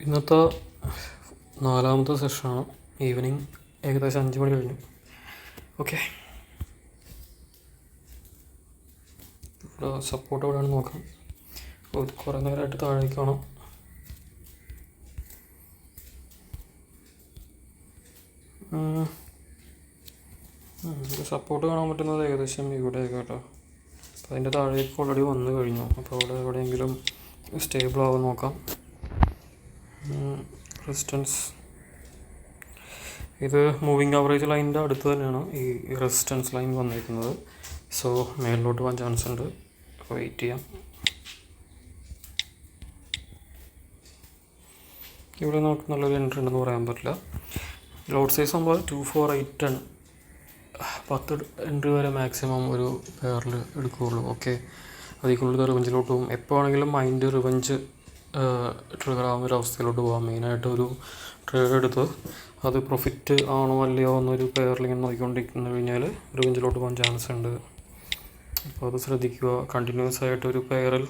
ഇന്നത്തെ നാലാമത്തെ സെഷനാണ്. ഈവനിങ് ഏകദേശം 5 മണി കഴിഞ്ഞു. ഓക്കെ, ഇവിടെ സപ്പോർട്ട് എവിടെയാണ് നോക്കാം. കുറേ നേരമായിട്ട് താഴേക്ക് വേണം. സപ്പോർട്ട് കാണാൻ പറ്റുന്നത് ഏകദേശം ഇവിടെയൊക്കെ കേട്ടോ. അപ്പോൾ അതിൻ്റെ താഴേക്ക് ഓൾറെഡി വന്നു കഴിഞ്ഞു. അപ്പോൾ അവിടെ എവിടെയെങ്കിലും സ്റ്റേബിൾ ആവാൻ നോക്കാം. റെസിസ്റ്റൻസ് ഇത് മൂവിങ് ആവറേജ് ലൈനിൻ്റെ അടുത്ത് തന്നെയാണ് ഈ റെസിസ്റ്റൻസ് ലൈൻ വന്നിരിക്കുന്നത്. സോ മേളിലോട്ട് പോകാൻ ചാൻസ് ഉണ്ട്. വെയിറ്റ് ചെയ്യാം. ഇവിടെ നമുക്ക് നല്ലൊരു എൻട്രി ഉണ്ടെന്ന് പറയാൻ പറ്റില്ല. ലോഡ് സൈസ് ആകുമ്പോൾ 2481 10 എൻട്രി വരെ മാക്സിമം ഒരു പെയറിൽ എടുക്കുകയുള്ളൂ. ഓക്കെ, അതിൽ കൂടുതൽ റിവഞ്ചിലോട്ട് പോകും. എപ്പോൾ ആണെങ്കിലും മൈൻഡ് റിവഞ്ച് ട്രിഗർ ആവുന്ന ഒരു അവസ്ഥയിലോട്ട് പോകാം. മെയിനായിട്ട് ഒരു ട്രേഡ് എടുത്ത് അത് പ്രോഫിറ്റ് ആണോ അല്ലയോ എന്നൊരു പെയറിൽ ഇങ്ങനെ നോക്കിക്കൊണ്ടിരിക്കുന്നു കഴിഞ്ഞാൽ റിവഞ്ചിലോട്ട് പോകാൻ ചാൻസ് ഉണ്ട്. അപ്പോൾ അത് ശ്രദ്ധിക്കുക. കണ്ടിന്യൂസ് ആയിട്ട് ഒരു പെയറിൽ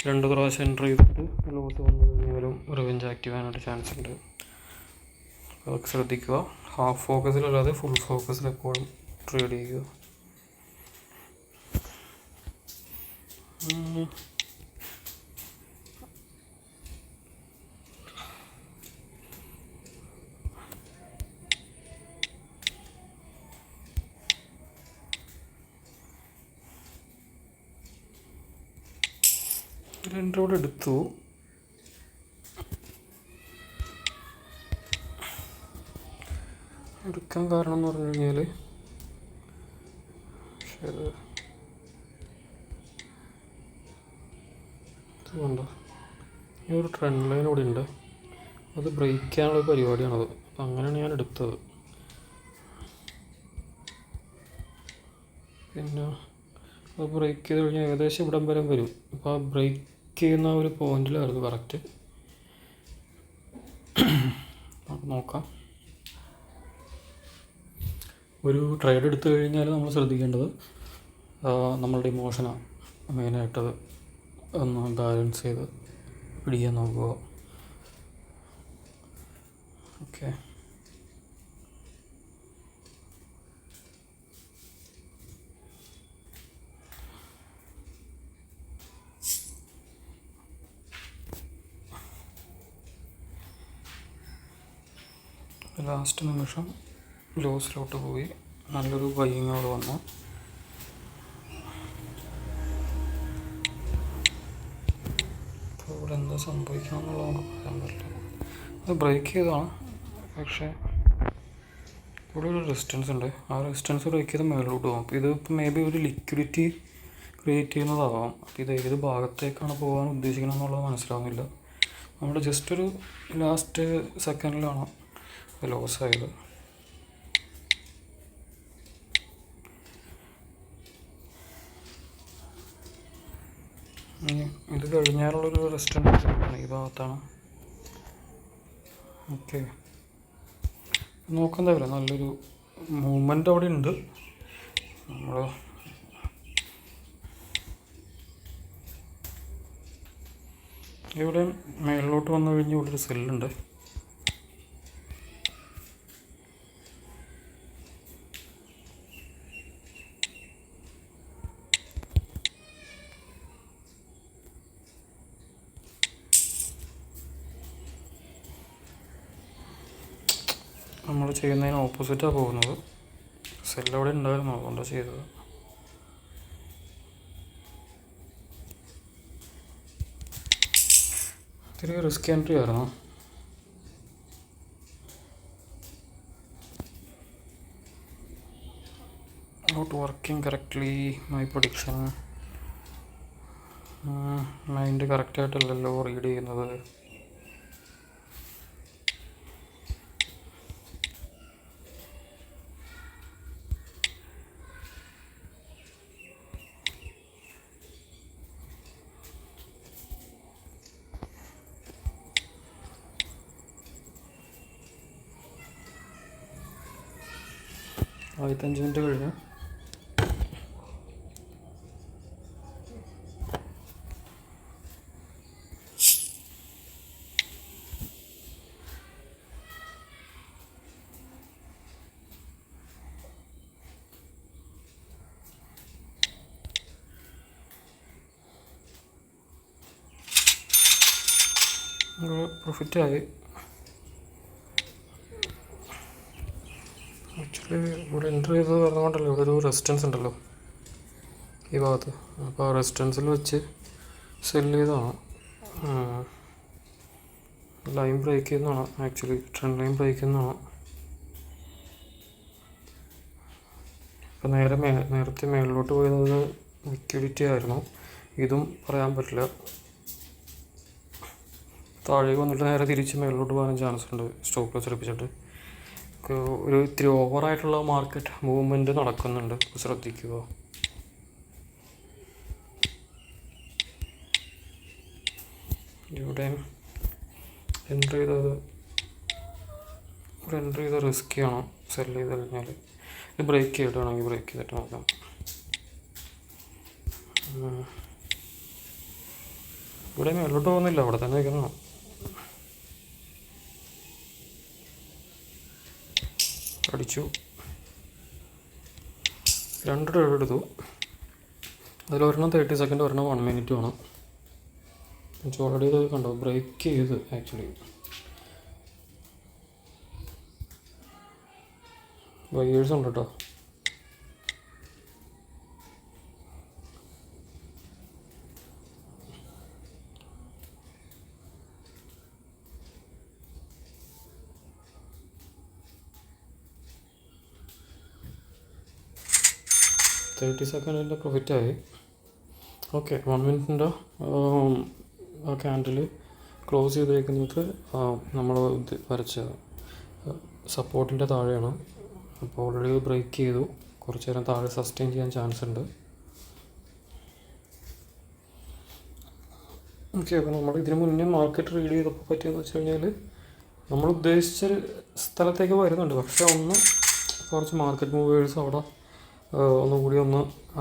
2 പ്രാവശ്യം എൻട്രി ചെയ്തിട്ട് ലോസ് വന്നു കഴിഞ്ഞാലും റിവഞ്ച് ആക്റ്റീവ് ആകാനായിട്ട് ചാൻസ് ഉണ്ട്. അതൊക്കെ ശ്രദ്ധിക്കുക. ഹാഫ് ഫോക്കസിലല്ലാതെ ഫുൾ ഫോക്കസിൽ എപ്പോഴും ട്രേഡ് ചെയ്യുക. എൻട്രോഡ് എടുത്തു. എടുക്കാൻ കാരണം എന്ന് പറഞ്ഞു കഴിഞ്ഞാൽ ഇതുകൊണ്ടോ ഈ ഒരു ട്രെൻഡ് ലൈൻ ഇവിടെ ഉണ്ട്. അത് ബ്രേക്ക് ചെയ്യാനുള്ള പരിപാടിയാണത്. അപ്പം അങ്ങനെയാണ് ഞാൻ എടുത്തത്. പിന്നെ അത് ബ്രേക്ക് ചെയ്ത് കഴിഞ്ഞാൽ ഏകദേശം ഇവിടം വരെ വരും. അപ്പോൾ ആ ബ്രേക്ക് ചെയ്യുന്ന ഒരു പോയിന്റിലായിരുന്നു കറക്റ്റ്. നമുക്ക് നോക്കാം. ഒരു ട്രേഡ് എടുത്തു കഴിഞ്ഞാൽ നമ്മൾ ശ്രദ്ധിക്കേണ്ടത് നമ്മളുടെ ഇമോഷനാണ് മെയിനായിട്ടത് ഒന്ന് ബാലൻസ് ചെയ്ത് പിടിക്കാൻ നോക്കുക. ഓക്കെ, ലാസ്റ്റ് നിമിഷം ലോസിലോട്ട് പോയി നല്ലൊരു ബൈയിങ് അവിടെ വന്നു. അപ്പോൾ ഇവിടെ എന്താ സംഭവിക്കാമെന്നുള്ളത് നമുക്ക് പറയാൻ പറ്റില്ല. അത് ബ്രേക്ക് ചെയ്തതാണ്. പക്ഷേ ഇവിടെ ഒരു റെസിസ്റ്റൻസ് ഉണ്ട്. ആ റെസിസ്റ്റൻസ് ബ്രേക്ക് ചെയ്ത് മേളിലോട്ട് പോകും. അപ്പോൾ ഇത് ഇപ്പോൾ മേ ബി ഒരു ലിക്വിഡിറ്റി ക്രിയേറ്റ് ചെയ്യുന്നതാവാം. അപ്പോൾ ഇത് ഏത് ഭാഗത്തേക്കാണ് പോകാൻ ഉദ്ദേശിക്കുന്നത് എന്നുള്ളത് മനസ്സിലാവുന്നില്ല. നമ്മുടെ ജസ്റ്റ് ഒരു ലാസ്റ്റ് സെക്കൻഡിലാണ് ലോസ് ആയത്. ഇത് കഴിഞ്ഞാലുള്ളൊരു റെസിസ്റ്റൻസ് ഈ ഭാഗത്താണ്. ഓക്കെ, നോക്കാൻ തരില്ല. നല്ലൊരു മൂവ്മെൻ്റ് അവിടെ ഉണ്ട്. നമ്മൾ ഇവിടെ മേളിലോട്ട് വന്നു കഴിഞ്ഞ് ഇവിടെ ഒരു സെല്ലുണ്ട്. നമ്മൾ ചെയ്യുന്നതിന് ഓപ്പോസിറ്റാണ് പോകുന്നത്. സെല്ല് അവിടെ ഉണ്ടായിരുന്നു, അതുകൊണ്ടാണ് ചെയ്തത്. ഇത്തിരി റിസ്ക് എൻട്രി ആയിരുന്നു. Not working correctly my prediction. Mind കറക്റ്റായിട്ടല്ലല്ലോ റീഡ് ചെയ്യുന്നത്. ആദ്യത്തെ 5 മിനിറ്റ് കഴിഞ്ഞു. പ്രോഫിറ്റായി. ആക്ച്വലി ഇവിടെ എൻട്രി ചെയ്ത് പറഞ്ഞുകൊണ്ടല്ലോ ഇവിടെ ഒരു റെസിസ്റ്റൻസ് ഉണ്ടല്ലോ ഈ ഭാഗത്ത്. അപ്പോൾ ആ റെസിസ്റ്റൻസിൽ വെച്ച് സെല്ല് ചെയ്തതാണ്. ലൈൻ ബ്രേക്ക് ചെയ്യുന്നതാണ് ആക്ച്വലി, ട്രെൻഡ് ലൈൻ ബ്രേക്ക് ചെയ്യുന്നതാണ്. അപ്പോൾ നേരത്തെ മേളിലോട്ട് പോയത് ലിക്വിഡിറ്റി ആയിരുന്നു. ഇതും പറയാൻ പറ്റില്ല. താഴേക്ക് വന്നിട്ട് നേരെ തിരിച്ച് മേളിലോട്ട് പോകാനും ചാൻസ് ഉണ്ട് സ്റ്റോപ്പ് ലോസ് എടുപ്പിച്ചിട്ട്. ഒരു ഇത്തിരി ഓവറായിട്ടുള്ള മാർക്കറ്റ് മൂവ്മെൻറ്റ് നടക്കുന്നുണ്ട്, ശ്രദ്ധിക്കുക. ഇവിടെ എൻട്രി ചെയ്ത് റിസ്കി ആണോ സെല് ചെയ്ത് കഴിഞ്ഞാൽ? ഇത് ബ്രേക്ക് ചെയ്തിട്ടാണെങ്കിൽ ബ്രേക്ക് ചെയ്തിട്ട് നോക്കാം. ഇവിടെ മേലോട്ട് പോകുന്നില്ല, അവിടെ തന്നെ വയ്ക്കുന്നു. അടിച്ചു, 2 ട്രേഡ് എടുത്തു. അതിലൊരെണ്ണം 30 സെക്കൻഡ്, ഒരെണ്ണം 1 മിനിറ്റ് വേണം. ഓൾറെഡി ഇത് കണ്ടോ ബ്രേക്ക് ചെയ്ത് ആക്ച്വലി ബയേഴ്സ് ഉണ്ട് കേട്ടോ. തേർട്ടി സെക്കൻഡിൻ്റെ പ്രോഫിറ്റായി. ഓക്കെ, 1 മിനിറ്റിൻ്റെ ആ ക്യാൻഡിൽ ക്ലോസ് ചെയ്തേക്കുന്നത് നമ്മൾ വരച്ച സപ്പോർട്ടിൻ്റെ താഴെയാണ്. അപ്പോൾ ഓൾറെഡി ബ്രേക്ക് ചെയ്തു, കുറച്ച് നേരം താഴെ സസ്റ്റെയിൻ ചെയ്യാൻ ചാൻസ് ഉണ്ട്. ഓക്കെ, അപ്പോൾ നമ്മൾ ഇതിന് മുന്നേ മാർക്കറ്റ് റീഡ് ചെയ്തപ്പോൾ പറ്റിയെന്ന് വെച്ച് കഴിഞ്ഞാൽ നമ്മൾ ഉദ്ദേശിച്ച സ്ഥലത്തേക്ക് വരുന്നുണ്ട്. പക്ഷേ കുറച്ച് മാർക്കറ്റ് മൂവേഴ്സ് അവിടെ ഒന്നുകൂടി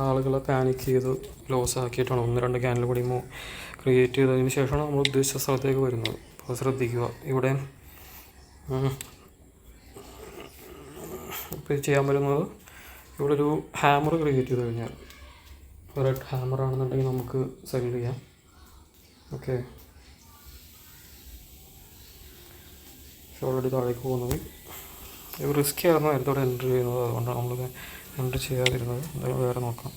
ആളുകളെ പാനിക് ചെയ്ത് ലോസ് ആക്കിയിട്ടാണ് 1-2 ക്യാൻഡിൽ കൂടി ക്രിയേറ്റ് ചെയ്തതിന് ശേഷമാണ് നമ്മൾ ഉദ്ദേശിച്ച സ്ഥലത്തേക്ക് വരുന്നത്. അപ്പോൾ ശ്രദ്ധിക്കുക. ഇവിടെ ഇപ്പോൾ ചെയ്യാൻ പറ്റുന്നത്, ഇവിടെ ഒരു ഹാമർ ക്രിയേറ്റ് ചെയ്ത് കഴിഞ്ഞാൽ, റെഡ് ഹാമർ ആണെന്നുണ്ടെങ്കിൽ നമുക്ക് സെല് ചെയ്യാം. ഓക്കെ, ഓൾറെഡി താഴേക്ക് പോകുന്നത് ഇത് റിസ്ക് ആയിരുന്നു നേരത്തോടെ എൻട്രി ചെയ്യുന്നത്. അതുകൊണ്ടാണ് നമ്മൾ എൻട്രി ചെയ്യാതിരുന്നത്. എന്തായാലും വേറെ നോക്കാം.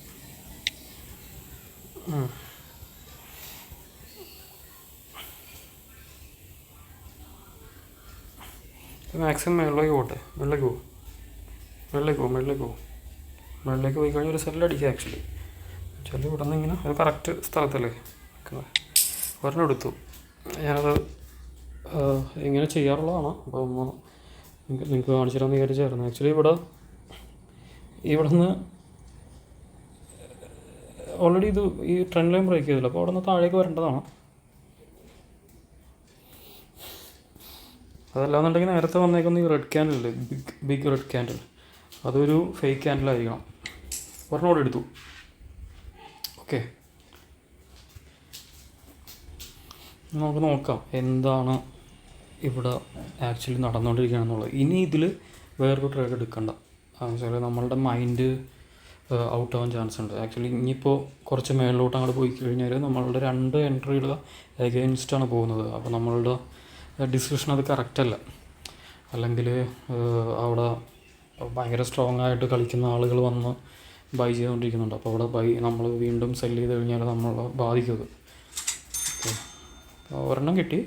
മാക്സിമം മേളിലേക്ക് പോട്ടെ. മേളിലേക്ക് പോയി കഴിഞ്ഞാൽ ഒരു സെല്ലടിക്കുക. ആക്ച്വലി ഇവിടെ നിന്ന് ഇങ്ങനെ ഒരു കറക്റ്റ് സ്ഥലത്തല്ലേ നിൽക്കുന്നത്. ഒരെണ്ണം എടുത്തു. ഞാനത് ഇങ്ങനെ ചെയ്യാറുള്ളതാണ്. അപ്പോൾ നിങ്ങൾക്ക് കാണിച്ചു തരാമെന്ന് വിചാരിച്ചായിരുന്നു. ആക്ച്വലി ഇവിടെ നിന്ന് ഓൾറെഡി ഈ ട്രെൻഡ് ലൈൻ ബ്രേക്ക് ചെയ്തില്ല. അപ്പോൾ അവിടെ നിന്ന് താഴേക്ക് വരേണ്ടതാണ്. അതല്ലാന്നുണ്ടെങ്കിൽ നേരത്തെ വന്നേക്കുന്ന ഈ red candle, big red candle, അതൊരു ഫേക്ക് ക്യാൻഡിലായിരിക്കണം. ഒരെണ്ണം കൂടെ എടുത്തു. ഓക്കെ, നമുക്ക് നോക്കാം എന്താണ് ഇവിടെ ആക്ച്വലി നടന്നുകൊണ്ടിരിക്കുകയാണെന്നുള്ളത്. ഇനി ഇതിൽ വേറൊരു ട്രേഡ് എടുക്കണ്ട. വെച്ചാൽ നമ്മളുടെ മൈൻഡ് ഔട്ട് ആവാൻ ചാൻസ് ഉണ്ട്. ആക്ച്വലി ഇനിയിപ്പോൾ കുറച്ച് മേളിലോട്ട് അങ്ങോട്ട് പോയി കഴിഞ്ഞാൽ നമ്മളുടെ 2 എൻട്രിയുടെ എഗെയിൻസ്റ്റാണ് പോകുന്നത്. അപ്പോൾ നമ്മളുടെ ഡിസിഷൻ അത് കറക്റ്റല്ല. അല്ലെങ്കിൽ അവിടെ ഭയങ്കര സ്ട്രോങ് ആയിട്ട് കളിക്കുന്ന ആളുകൾ വന്ന് ബൈ ചെയ്തുകൊണ്ടിരിക്കുന്നുണ്ട്. അപ്പോൾ അവിടെ നമ്മൾ വീണ്ടും സെല്ല് ചെയ്ത് കഴിഞ്ഞാൽ നമ്മളെ ബാധിക്കും. ഓക്കെ, ഒരെണ്ണം കിട്ടി.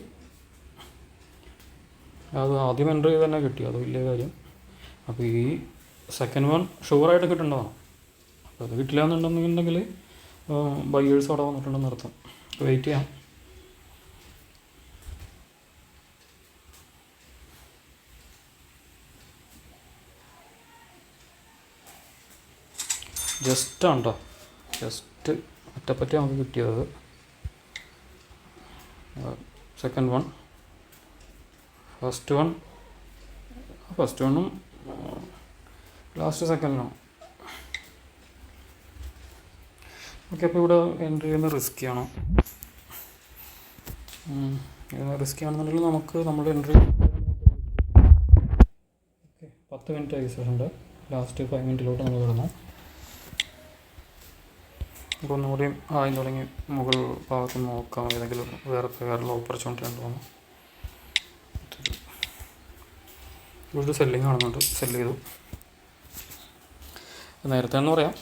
അത് ആദ്യം എൻട്രി ചെയ്ത് തന്നെ കിട്ടി, അത് വലിയ കാര്യം. അപ്പോൾ ഈ സെക്കൻഡ് വൺ ഷുവറായിട്ട് കിട്ടേണ്ടതാണ്. അപ്പോൾ അത് കിട്ടില്ല എന്നുണ്ടെന്നുണ്ടെങ്കിൽ ബയേഴ്സ് അവിടെ വന്നിട്ടുണ്ടെന്ന് അർത്ഥം. വെയിറ്റ് ചെയ്യാം. ജസ്റ്റ് ഒറ്റപ്പറ്റി നമുക്ക് കിട്ടിയത്. സെക്കൻഡ് വൺ, ഫസ്റ്റ് വണ്ണും ലാസ്റ്റ് സെക്കൻഡിനും. ഓക്കെ, അപ്പോൾ ഇവിടെ എൻട്രി ചെയ്യുന്നത് റിസ്ക്കിയാണ്. റിസ്ക്കിയാണെന്നുണ്ടെങ്കിൽ നമുക്ക് നമ്മുടെ എൻട്രി 10 മിനിറ്റ് ആയിട്ടുണ്ട്. ലാസ്റ്റ് 5 മിനിറ്റിലോട്ട് നമ്മൾ കിടന്നു. അപ്പോൾ ഒന്നുകൂടി ആദ്യം തുടങ്ങി മുകൾ ഭാഗത്ത് നോക്കാം ഏതെങ്കിലും വേറെ ഓപ്പർച്യൂണിറ്റി ഉണ്ടോ എന്ന്. ഇവിടെ സെല്ലിങ് കാണുന്നുണ്ട്, സെല്ല് ചെയ്തു. നേരത്തെ എന്ന് പറയാം,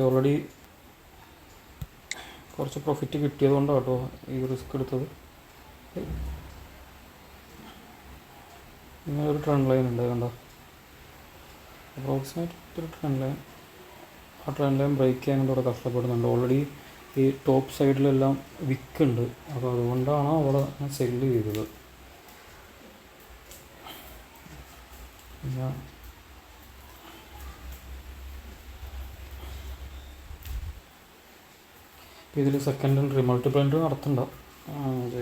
ഓൾറെഡി കുറച്ച് പ്രോഫിറ്റ് കിട്ടിയത് കൊണ്ടാണ് കേട്ടോ ഈ റിസ്ക് എടുത്തത്. ഇങ്ങനെ ഒരു ട്രെൻഡ് ലൈൻ ഉണ്ട് കണ്ടോ, അപ്രോക്സിമേറ്റ് ഒരു ട്രെൻഡ് ലൈൻ. ആ ട്രെൻഡ് ലൈൻ ബ്രേക്ക് ചെയ്യാൻ കൊണ്ട് അവിടെ കഷ്ടപ്പെടുന്നുണ്ട്. ഓൾറെഡി ഈ ടോപ്പ് സൈഡിലെല്ലാം വിക്കുണ്ട്, അപ്പോൾ അതുകൊണ്ടാണ് അവിടെ സെല്ല് ചെയ്തത്. പിന്നെ ഇതിൽ സെക്കൻഡ് എൻട്രി മൾട്ടിപ്പിൾ എൻട്രി നടത്തണ്ട.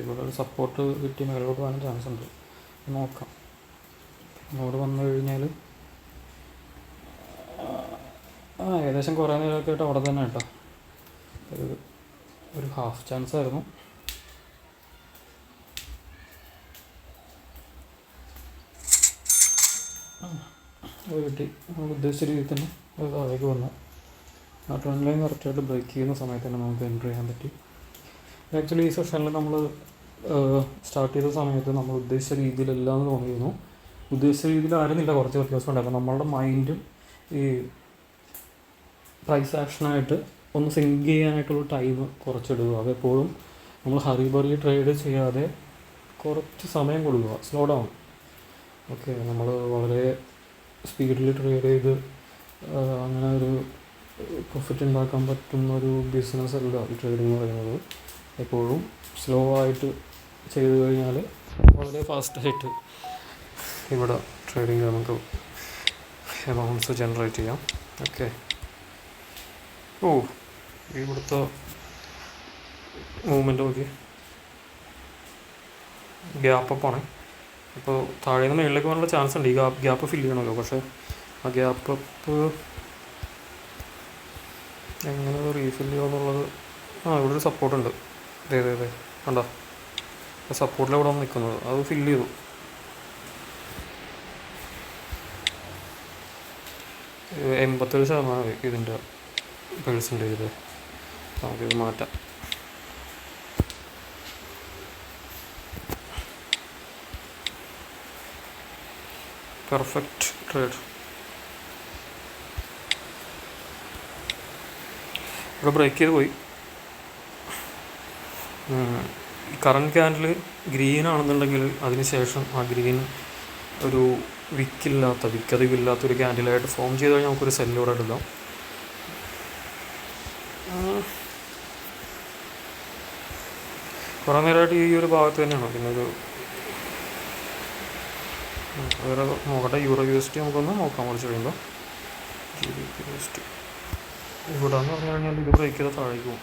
ഇവിടെ ഒരു സപ്പോർട്ട് കിട്ടി മേലോട്ട് പോകാൻ ചാൻസ് ഉണ്ട്, നോക്കാം. ഇങ്ങോട്ട് വന്നു കഴിഞ്ഞാൽ ഏകദേശം കുറേ നേരമൊക്കെ ആയിട്ട് അവിടെ തന്നെ കേട്ടോ. ഒരു ഹാഫ് ചാൻസ് ആയിരുന്നു. അത് കിട്ടി, നമ്മൾ ഉദ്ദേശിച്ച രീതിയിൽ തന്നെ അത് താഴേക്ക് വന്നു. ആ ട്രെൻഡ് ലൈൻ കറക്റ്റായിട്ട് ബ്രേക്ക് ചെയ്യുന്ന സമയത്ത് തന്നെ നമുക്ക് എൻട്രി ചെയ്യാൻ പറ്റി. ആക്ച്വലി ഈ സെഷനിൽ നമ്മൾ സ്റ്റാർട്ട് ചെയ്ത സമയത്ത് നമ്മൾ ഉദ്ദേശിച്ച രീതിയിലെല്ലാം തോന്നിയിരുന്നു. ഉദ്ദേശിച്ച രീതിയിൽ ആയിരുന്നില്ല, കുറച്ച് വ്യത്യാസം ഉണ്ട്. അപ്പോൾ നമ്മളുടെ മൈൻഡും ഈ പ്രൈസ് ആക്ഷനായിട്ട് ഒന്ന് സിങ്ക് ചെയ്യാനായിട്ടുള്ള ടൈം കുറച്ചിടുക. അതെപ്പോഴും നമ്മൾ ഹറിബറി ട്രേഡ് ചെയ്യാതെ കുറച്ച് സമയം കൊടുക്കുക, സ്ലോ ഡൗൺ. ഓക്കെ, നമ്മൾ വളരെ സ്പീഡിൽ ട്രേഡ് ചെയ്ത് അങ്ങനെ ഒരു പ്രോഫിറ്റ് ഉണ്ടാക്കാൻ പറ്റുന്നൊരു ബിസിനസ് അല്ല ഈ ട്രേഡിംഗ് എന്ന് പറയുന്നത്. എപ്പോഴും സ്ലോ ആയിട്ട് ചെയ്ത് കഴിഞ്ഞാൽ വളരെ ഫാസ്റ്റായിട്ട് ഇവിടെ ട്രേഡിങ് നമുക്ക് എമൗണ്ട്സ് ജനറേറ്റ് ചെയ്യാം. ഓക്കെ, ഇവിടുത്തെ മൂവ്മെൻറ്റ് നോക്കി, ഗ്യാപ്പ് അപ്പാണ്. അപ്പോൾ താഴെ നിന്ന് മുകളിലേക്ക് പോകാനുള്ള ചാൻസ് ഉണ്ട്. ഈ ഗ്യാപ്പ് ഫില്ല് ചെയ്യണമല്ലോ, പക്ഷേ ആ ഗ്യാപ്പ് അപ്പ് എങ്ങനെ റീഫില്ല് ചെയ്യുമെന്നുള്ളത്. ഇവിടെ ഒരു സപ്പോർട്ടുണ്ട്, അതെ കണ്ടോ, സപ്പോർട്ടിൽ ഇവിടെ വന്ന് നിൽക്കുന്നത്, അത് ഫില്ല് ചെയ്തു. 87% ഇതിൻ്റെ പെർസെൻറ്റേജ്. നമുക്കിത് മാറ്റാം. Perfect trade. ഇവിടെ ബ്രേക്ക് ചെയ്ത് പോയി. കറണ്ട് ക്യാൻഡിൽ ഗ്രീൻ ആണെന്നുണ്ടെങ്കിൽ അതിന് ശേഷം ആ ഗ്രീൻ ഒരു വിക്കതിവില്ലാത്തൊരു ക്യാൻഡിലായിട്ട് ഫോം ചെയ്ത് കഴിഞ്ഞാൽ നമുക്കൊരു സെല്ലിലൂടെ എടുക്കാം. കുറേ നേരമായിട്ട് ഈ ഒരു ഭാഗത്ത് തന്നെയാണ്. പിന്നെ ഒരു വേറെ നോക്കട്ടെ, യൂറോ USD നമുക്കൊന്ന് നോക്കാം കുറച്ച് കഴിയുമ്പോൾ. USD ഇവിടെ എന്ന് പറഞ്ഞു കഴിഞ്ഞാൽ ഇത് ബ്രേക്ക് ചെയ്താൽ താഴേക്ക് പോകും.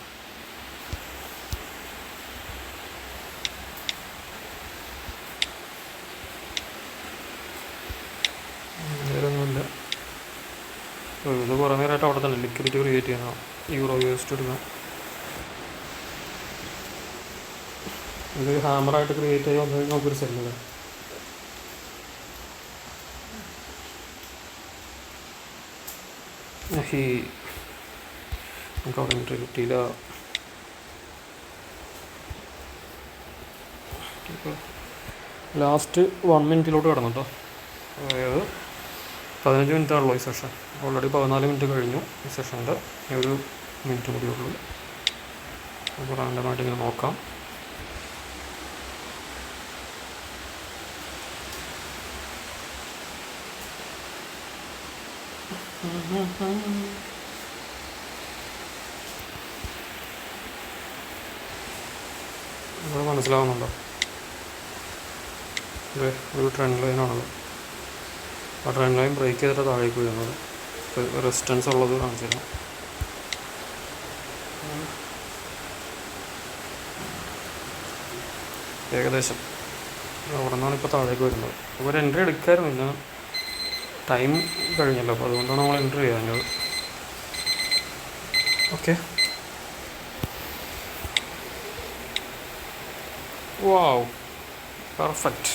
നേരമൊന്നുമില്ല, ഇത് കുറേ നേരമായിട്ട് അവിടെ തന്നെ ലിക്വിഡിറ്റി ക്രിയേറ്റ് ചെയ്യണം. യൂറോ USD എടുക്കാം. ഇത് ഹാമറായിട്ട് ക്രിയേറ്റ് ചെയ്ത് വന്നു കഴിഞ്ഞാൽ നമുക്കൊരു സെല്ല്. നമുക്ക് അവിടെ എൻട്രി കിട്ടിയില്ല. ലാസ്റ്റ് 1 മിനിറ്റിലോട്ട് കിടന്നു കേട്ടോ. അതായത് 15 മിനിറ്റാണല്ലോ ഈ സെഷൻ. ഓൾറെഡി 14 മിനിറ്റ് കഴിഞ്ഞു ഈ സെഷൻ്റെ. ഒരു മിനിറ്റ് കൂടി ഉള്ളൂ. അപ്പോൾ റാൻഡമായിട്ട് ഇങ്ങനെ നോക്കാം. അത് മനസ്സിലാവുന്നുണ്ടോ? അതെ, ഒരു ട്രെൻഡ് ലൈനാണത്. ആ ട്രെൻഡ് ലൈൻ ബ്രേക്ക് ചെയ്തിട്ട് താഴേക്ക് വീഴുന്നത്. റെസിസ്റ്റൻസ് ഉള്ളത് കാണിച്ചില്ല. ഏകദേശം അവിടെ നിന്നാണ് ഇപ്പോൾ താഴേക്ക് വരുന്നത്. അപ്പോൾ ഒരു എൻട്രി എടുക്കായിരുന്നു, പിന്നെ ടൈം കഴിഞ്ഞല്ലോ, അപ്പോൾ അതുകൊണ്ടാണ് നമ്മൾ എൻട്രി ചെയ്യാഞ്ഞത്. ഓക്കെ, വാവ്, പെർഫെക്റ്റ്.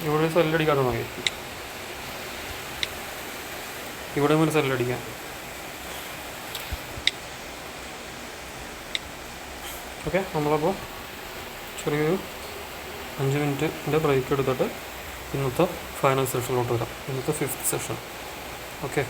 ഇവിടെ സെല്ലടിക്കാതെ മതി. ഇവിടെ ഒരു സെല്ലടിക്കാം. ഓക്കെ, നമ്മളപ്പോൾ ചെറിയൊരു 5 മിനിറ്റിൻ്റെ ബ്രേക്ക് എടുത്തിട്ട് ഇന്നത്തെ ഫൈനൽ സെഷനിലോട്ട് വരാം. ഇന്നത്തെ 5th സെഷൻ. ഓക്കെ.